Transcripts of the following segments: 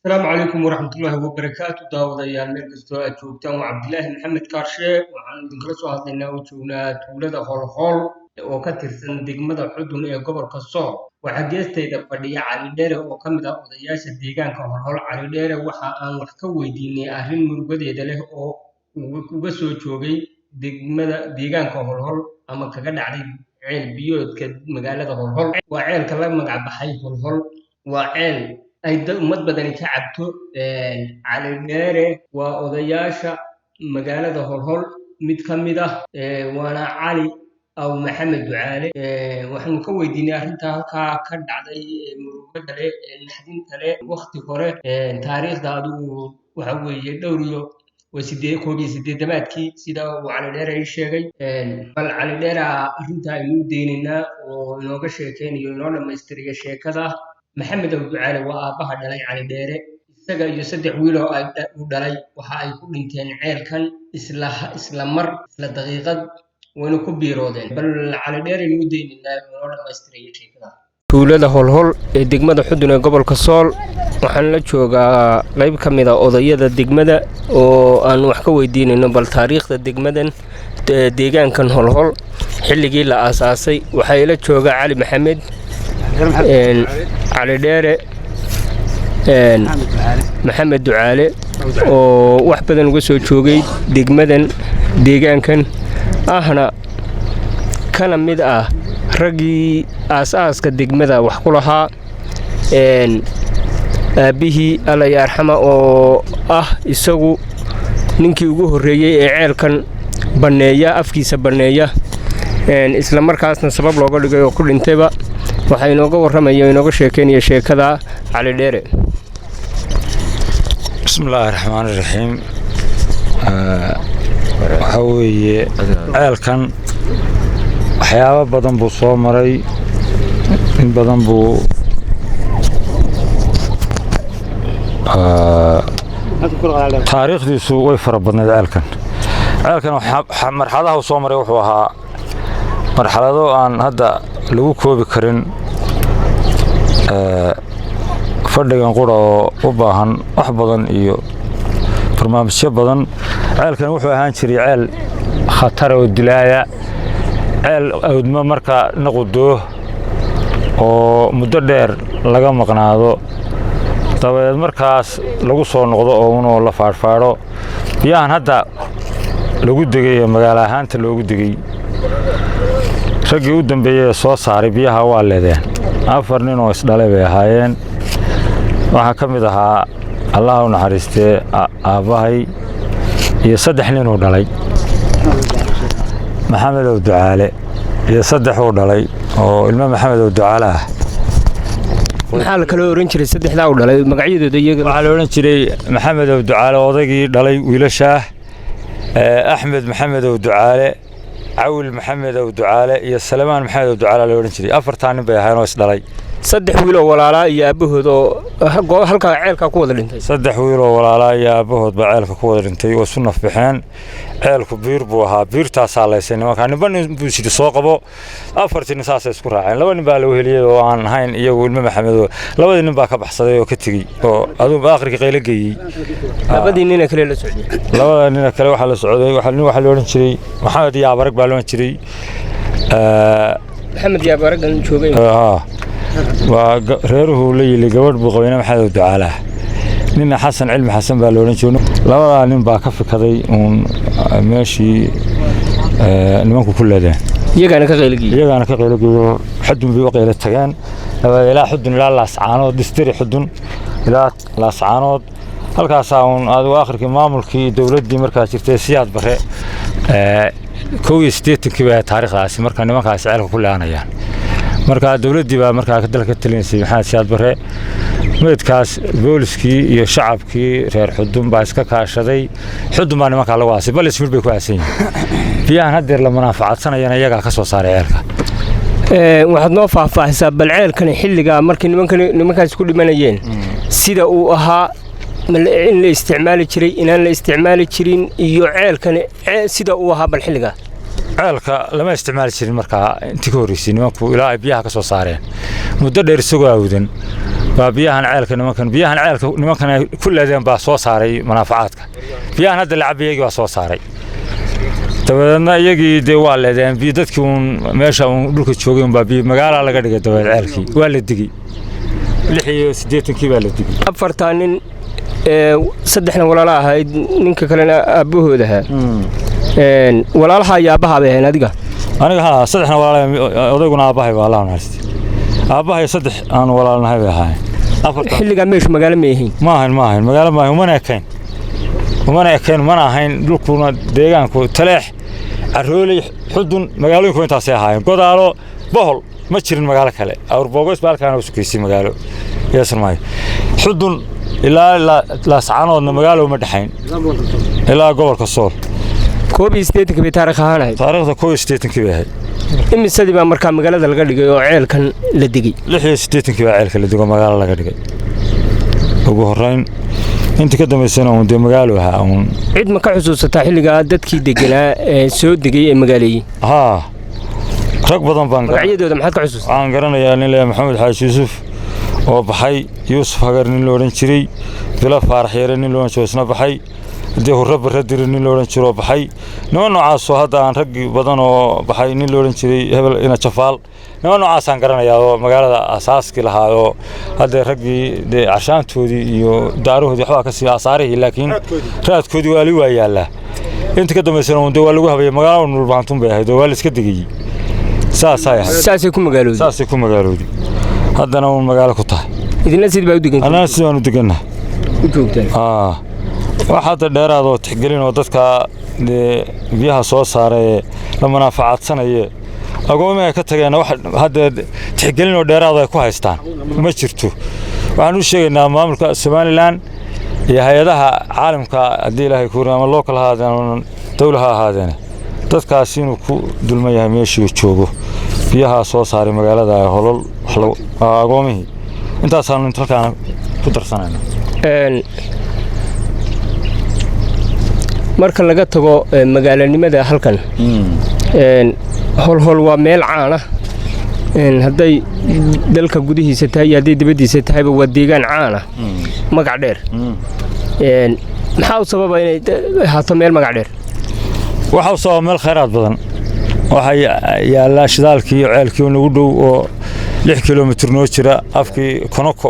السلام عليكم ورحمة الله وبركاته داوديال meel kastoo aad joogtaan waa Cabdilaahi Maxamed Kaarshe waxaan idinkala soo hadlaynaa oo joognaa tuulada Holhol oo ka tirsan degmada Xudun ee gobolka Sool waxaa geestayda fadhiya Cali Dheere oo ka mid ah odayaasha deegaanka Holhol Cali Dheere waxa aan wax ka weydiinay arrin murugadeeda leh oo uga soo joogay deegaanka Holhol ama kaga dhacday ceel biyoodka magaalada Holhol waa ceelka la magac baxay Holhol waa ceel ay ummad badani ka cabto Cali Dheere waa odayaasha magaalada Holhol mid ka mid ah waana Cali aw Maxamed Ducaale waxaan ka weydiinay arrinta halkaa ka dhacday murugada leh naxdinta leh waqti hore taariikhda adigu waxa weeye dhowr iyo sideedamaadkii sida uu Cali Dheere ay sheegay bal Cali Dheere arrinta aynu deeninaa oo inooga sheekeynayo inoo dhammaystiriyo sheekada maxamed aw ducaale waa aabaha dhalay Cali Dheere isaga iyo saddex wiil oo ay u dhalay waxa ay ku dhinteen ceelkan isla mar isla daqiiqad wayna ku biiroodeen bal Cali Dheere inuu deeninaa inoo dhammaystiriyo sheekada tuulada Holhol ee degmada Xudun ee gobolka Sool waxaan la joogaa qayb ka mid ah odayada degmada oo aan wax ka weydiinayno bal taariikhda degmadan deegaankan Holhol xilligii la aasaasay waxa ila jooga Cali Maxamed Cali Dheere Maxamed Ducaale oo wax badan uga soo joogay degmadan deegaankan ahna kana mid ah raggii aasaaska degmada wax ku lahaa aabihii alla yarxama oo ah isagu ninkii ugu horeeyay ee ceelkan baneeya afkiisa baneeya isla markaasna sabab looga dhigay oo ku dhintayba waxa inooga warramayo inooga sheekeynaya sheekada Cali Dheere bismillaahir rahmaanir rahiim waxa weeye ceelkan waxyaabo badan buu soo maray in badan buu taariikhdiisu way fara badnayd ceelkan marxaladaha uu soo maray wuxuu ahaa marxalado aan hadda lagu koobi karin fadhigan qura oo u baahan wax badan iyo barnaamijyo badan ceelkan wuxuu ahaan jiray ceel khatar oo dilaaya ceel awdma marka naqdo oo muddo dheer laga maqnaado dabeed markaas lagu soo noqdo oo uu la faarfaaro biyahan hadda lagu degay magaalo ahaanta loogu degay raggii u dambeeyay soo saaray biyaha waa leedeen afar nin oo isdhalay bay ahaayeen waxa ka mid ahaa Allah u naxariistay aabahay iyo saddex nin oo dhalay maxamed aw ducaale iyo saddex oo dhalay oo ilmo maxamed aw ducaale ah maxaa la kala oran jiray saddexda u dhalay magacyadooda iyaga waxa la oran jiray maxamed aw ducaale odaygii dhalay wiilasha axmed maxamed aw ducaale عول محمد أو دعالة يا سلمان محمد أو دعالة لو نشري أفرتان بيها ناس دلي صدق ويلو ولا لا يا أبوه هلك عيلك كود الانتي صدق ويلو ولا لا يا أبوه بعيلك كود الانتي وسنة في بحين عيلك بير بوها بير تاسالة سنة ما كان بني بيصير ساقبه أفرتين ناس يسكر عين لو نبالو هليه وعن هين يقول محمد لو نباك بحصده وكتجي هذا بآخر قيل جي بدي نينا كله السعودية لو نينا كله واحد السعودية واحد لو نشري محمد يا برك بالو نشري محمد يا برك نشوفه وغيره اللي جواد بقوينا محمد دعاله نينا حسن علم حسن بالورين شنو لا نين با كفكدي ماشي nimanku ku leedeen iyagana ka qeylgiyo xudun bi waqayla tagaan ilaa xudun ilaa laascaanood distiri xudun ilaa laascaanood halkaas aan aad aakhirkii maamulkii dawladii markaa jirtay siyaad bare 81 baa taariikhdaasi marka nimankaas ceelka ku laanayaan marka dawladii baa markaa ka dalka talinsay maxamed siyaad bare meedkaas booliskii iyo shacabkii reer xudun baa iska kaashaday xudun baa nimanka lagu aasay bal ismir bay ku aasan biyahan hadeer la manaafacaadsanayana iyaga ka soo saaray ceelka waxaad noo faahfaahisaa bal ceelkan xilliga markii nimankaas ku dhimanayeen sida uu ahaa in la isticmaali jiray inaan la isticmaali jirin iyo ceelkan sida uu ahaa bal xilliga ceelka lama isticmaali jirin markaa intii ka horeysay nimanku ilaa ay biyaha ka soo saareen muddo dheer isagoo awdan biyahan ceelka nimankan kulladeen baa soo saaray manaafacaadka biyahan hadda la cabayay waa soo saaray dabadeedna iyagii de waa leedeen biyo dadkii uun meesha uun dhulka joogeen baa biyo magaala laga dhigay dabadeed ceelkii waa la digay 86 baa la digay afartan nin saddexna walaalo ahayd ninka kalena aabahooda ahaa walaalaha yaabaha bay ahayn aniga saddexna walaalo odayguna aabahay waa la naxariistay aabahay saddex aan walaalnahay bay ahayn xilliga meesha magaalo ma yihiin maahan magaalo ma umana ekayn mana ahayn dhulkuna deegaanku taleex caroolay xudun magaalooyinku intaas ay ahaayeen godaalo bohol ma jirin magaalo kale awrboogos baalkaan u sukaysay magaalo yeesmay xudun ilaa la saanoodna magaalo ma dhaxayn ilaa gobolka Sool koob bay taariikh taariikhda koob bay ahayd imisadii baa markaa magaalada laga dhigay oo ceelkan la digay 86 baa ceelka la digo magaalo laga dhigay ugu horeyn inta ka dambeysana uu de magaalo ahaa cid ma ka xusuusataa xilliga dadkii deganaa soo digay ee magaalada rag badan baan magacyadooda maxaad ka xusuustaa aan garanayaa nin la Maxamed Xaaji Yuusuf oo baxay Yuusuf Hagar nin loo oran jiray Bila Faarax Yare nin loo oran jiray isna baxay hurra baradir nin loo oran jiray baxay noocaas oo hadda aan rag badan oo baxay nin loo oran jiray hebel ina jafaal noocaas aan garanayaa oo magaalada asaaski lahaa oo hadda raggii cashaantoodii iyo daaroodii waxba ka sii asaarihii laakiin raadkoodii waa li waayaala inta ka dambeysana waa lagu habayay magaalada Nulbaantun bay ahayd oo waa la iska digay saasay ku magaaloodi haddana uu magaalo ku tahay idinna sidii baa u degan anaa sidaan u deganaa u joogtaan waxa dheeraad oo tixgelin oo dadka biyaha soo saaray la manaafacaadsanaya agoomaha ka tageen wax hadda tixgelin oo dheeraad ay ku haystaan ma jirto waxaan u sheegaynaa maamulka Somaliland iyo hay'adaha caalamka hadii Ilaahay ku raama local haadaan dawladda haadaan dadkaas inuu ku dulmayahay meeshii joogo biyaha soo saaray magaalada holol agoomihii intaas aan intaan ku darsanayna marka laga tago magaalanimada halkan hol waa meel caan ah hadday dalka gudihiisa tahay iyo hadday dibadiisa tahayba waa deegaan caan ah magac dheer maxaa u sababa inay ahaato meel magac dheer waxa u sababa meel khayraad badan waxa yaala shidaalkii iyo ceelkii nagu dhow oo 6 kilomitir noo jira afkii Konoko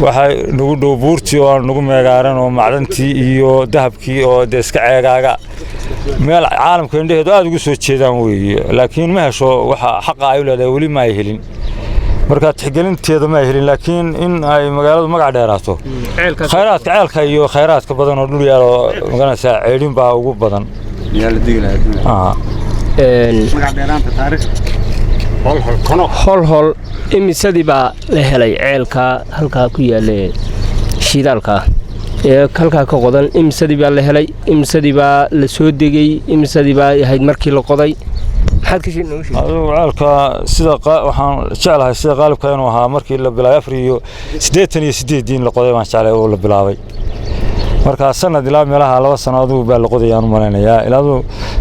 waxa nagu dhow buurtii oo nagu meegaaran oo macdantii iyo dahabkii oo iska ceegaaga meel caalamka indheedu aad ugu soo jeedaan weeye laakiin ma hesho waxa xaq ay u leedahay wali ma helin marka tixgelinteeda ma helin laakiin in ay magaaladu magac dheeraato khayraadka ceelka iyo khayraadka badan oo dhul yaalo maganaysa ceelin baa ugu badan yaa la digi lahaa magac dheeraanta taariikh hol imisadii baa la helay ceelka halkaa ku yaala shidaalka halkaa ka qodan imisadii baa la helay imisadii baa la soo degay imisadii baa ahayd markii la qoday maxaad ka sheegay ceelka sida waxaan jeclahay sida qaalibka inuu ahaa markii la bilaabay 88 la qoday baan jeclahay oo la bilaabay marka sanad ilaa meelaha 2 sanadood baa la qodayaan u maleynayaa ilaa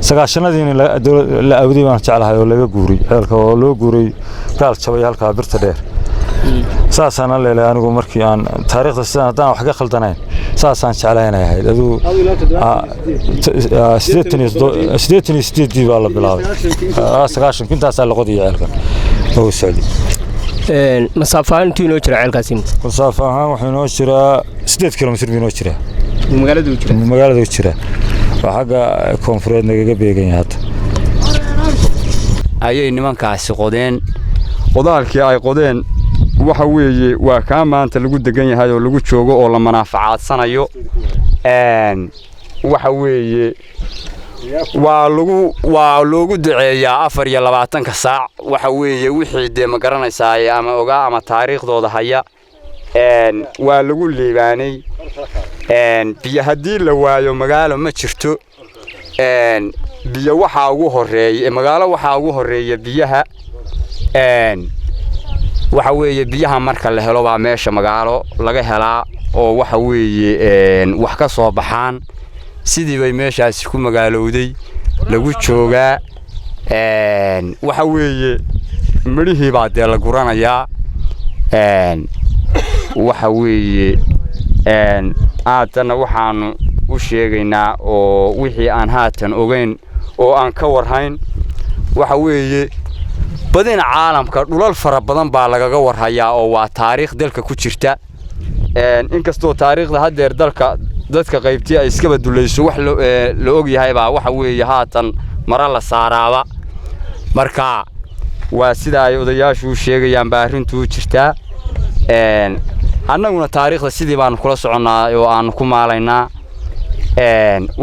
9-shannadii la awday baan jeclahay oo laga guuray ceelka oo loo guuray gaal jabay halka birta dheer saasaan leeyahay anigu markii aan taariikhda sidaan hadaan wax ka khaldanayn saasaan jeclahay aduu 88 baa la bilaabay 9 intaas la qoday ceelka oo socday مسافة أنتوا نوجر على القاسم. مسافة ها وحنا نوجر 6 كيلومتر بنوجره. مقالة وجره. وحاجة كونفرنس نجى بيجينات. أيه نمان كاس قدين. قدالك أي قدين. وحوي وكمان تلقوا دقيقة هذا ولقوا شوقه ولا منافعات صنايو. وحوي waa lagu duceeyaa 24 saac waxa weeye wixii de ma garanaysaa ama ogaa ama taariikhdooda haya waa lagu liibaanay biyo hadii la waayo magaalo ma jirto biyo waxa ugu horeeyay magaalo waxa ugu horeeyay biyaha waxa weeye biyaha marka la helo baa meesha magaalo laga helaa oo waxa weeye wax ka soo baxaan sidii bay meeshaas ku magaalowday lagu joogaa waxa weeye midhihii baa de la guranayaa waxa weeye aadana waxaanu u sheegaynaa oo wixii aan haatan ogeyn oo aan ka warhayn waxa weeye badina caalamka dhulal fara badan baa lagaga warhayaa oo waa taariikh dalka ku jirta inkastoo taariikhda hadeer dalka dadka qaybtii ay iska badulayso wax la og yahay baa waxa weeye haatan mara la saaraaba marka waa sida ay odayaashu sheegayaan baa arrintu jirtaa annaguna taariikhda sidii baan kula soconaa oo aan ku maalaynaa